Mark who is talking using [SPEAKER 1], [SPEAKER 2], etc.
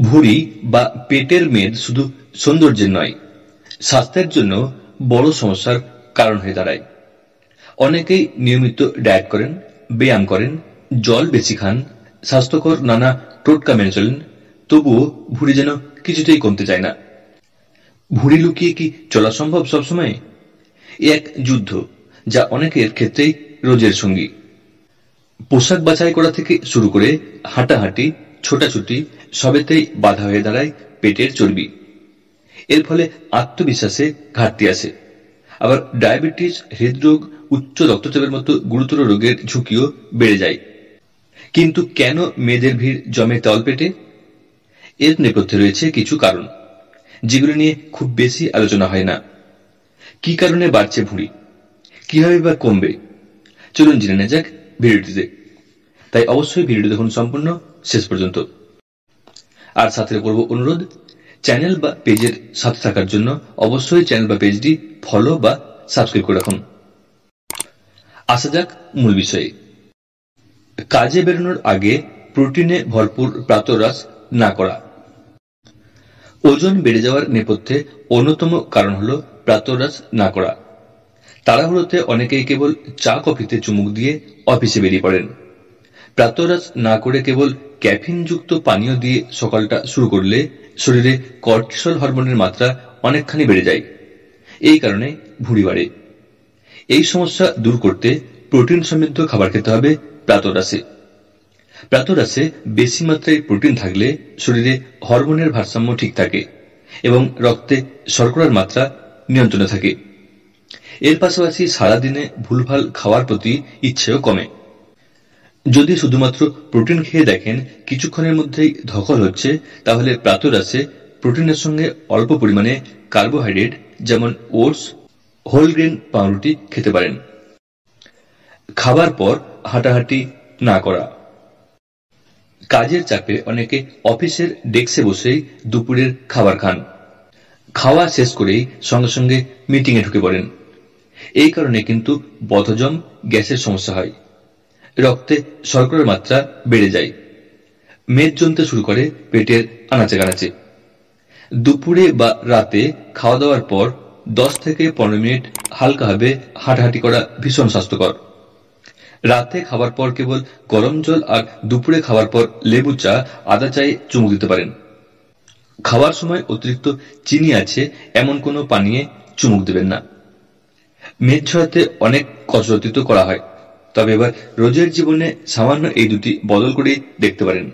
[SPEAKER 1] ভুঁড়ি বা পেটের মেদ শুধু সৌন্দর্যের নয়, স্বাস্থ্যের জন্য বড় সমস্যার কারণ হয়ে দাঁড়ায়। অনেকেই নিয়মিত ডায়েট করেন, ব্যায়াম করেন, জল বেশি খান, স্বাস্থ্যকর নানা টোটকা মেনে চলেন, তবুও ভুঁড়ি যেন কিছুতেই কমতে চায় না। ভুঁড়ি লুকিয়ে কি চলা সম্ভব সবসময়? এক যুদ্ধ, যা অনেকের ক্ষেত্রেই রোজের সঙ্গী। পোশাক বাছাই করা থেকে শুরু করে হাঁটাহাঁটি, ছোটাছুটি সবেতেই বাধা হয়ে দাঁড়ায় পেটের চর্বি। এর ফলে আত্মবিশ্বাসে ঘাটতি আসে। আবার ডায়াবেটিস, হৃদরোগ, উচ্চ রক্তচাপের মতো গুরুতর রোগের ঝুঁকিও বেড়ে যায়। কিন্তু কেন মেয়েদের ভিড় জমে তলপেটে? এর নেপথ্যে রয়েছে কিছু কারণ, যেগুলো নিয়ে খুব বেশি আলোচনা হয় না। কি কারণে বাড়ছে ভুঁড়ি, কিভাবে বা কমবে, চলুন জেনে নেওয়া যাক ভিডিওটিতে। তাই অবশ্যই ভিডিওটি দেখুন সম্পূর্ণ শেষ পর্যন্ত। আর সাথে করব অনুরোধ, চ্যানেল বা পেজের সাথে থাকার জন্য অবশ্যই চ্যানেল বা পেজটি ফলো বা সাবস্ক্রাইব করে রাখুন। আসা যাক মূল বিষয়ে। কাজে বেরোনোর আগে প্রোটিনে ভরপুর প্রাতরাশ না করা। ওজন বেড়ে যাওয়ার নেপথ্যে অন্যতম কারণ হল প্রাতরাশ না করা। তাড়াহুড়োতে অনেকেই কেবল চা কফিতে চুমুক দিয়ে অফিসে বেরিয়ে পড়েন। প্রাতরাশ না করে কেবল ক্যাফিনযুক্ত পানীয় দিয়ে সকালটা শুরু করলে শরীরে কর্টিসল হরমোনের মাত্রা অনেকখানি বেড়ে যায়। এই কারণে ভুঁড়ি বাড়ে। এই সমস্যা দূর করতে প্রোটিন সমৃদ্ধ খাবার খেতে হবে প্রাতরাশে। প্রাতরাশে বেশি মাত্রায় প্রোটিন থাকলে শরীরে হরমোনের ভারসাম্য ঠিক থাকে এবং রক্তে শর্করার মাত্রা নিয়ন্ত্রণে থাকে। এর পাশাপাশি সারাদিনে ভুলভাল খাওয়ার প্রতি ইচ্ছেও কমে। যদি শুধুমাত্র প্রোটিন খেয়ে দেখেন কিছুক্ষণের মধ্যেই ধকল হচ্ছে, তাহলে প্রাতরাশে প্রোটিনের সঙ্গে অল্প পরিমাণে কার্বোহাইড্রেট যেমন ওটস, হোল গ্রেন পাউরুটি খেতে পারেন। খাবার পর হাঁটাহাঁটি না করা। কাজের চাপে অনেকে অফিসের ডেস্কে বসেই দুপুরের খাবার খান। খাওয়া শেষ করেই সঙ্গে সঙ্গে মিটিংয়ে ঢুকে পড়েন। এই কারণে কিন্তু বদহজম, গ্যাসের সমস্যা হয়। রক্তে শর্করার মাত্রা বেড়ে যায়। মেদ জমতে শুরু করে পেটের আনাচে কানাচে। দুপুরে বা রাতে খাওয়া দাওয়ার পর 10 থেকে 15 মিনিট হালকাভাবে হাঁটাহাঁটি করা ভীষণ স্বাস্থ্যকর। রাতে খাবার পর কেবল গরম জল আর দুপুরে খাওয়ার পর লেবু চা, আদা চায়ে চুমুক দিতে পারেন। খাওয়ার সময় অতিরিক্ত চিনি আছে এমন কোনো পানীয়ে চুমুক দেবেন না। মেদ ঝরাতে অনেক কসরত করা হয়, তবে এবার রোজের জীবনে সামান্য এই দুটি বদল করে দেখতে পারেন।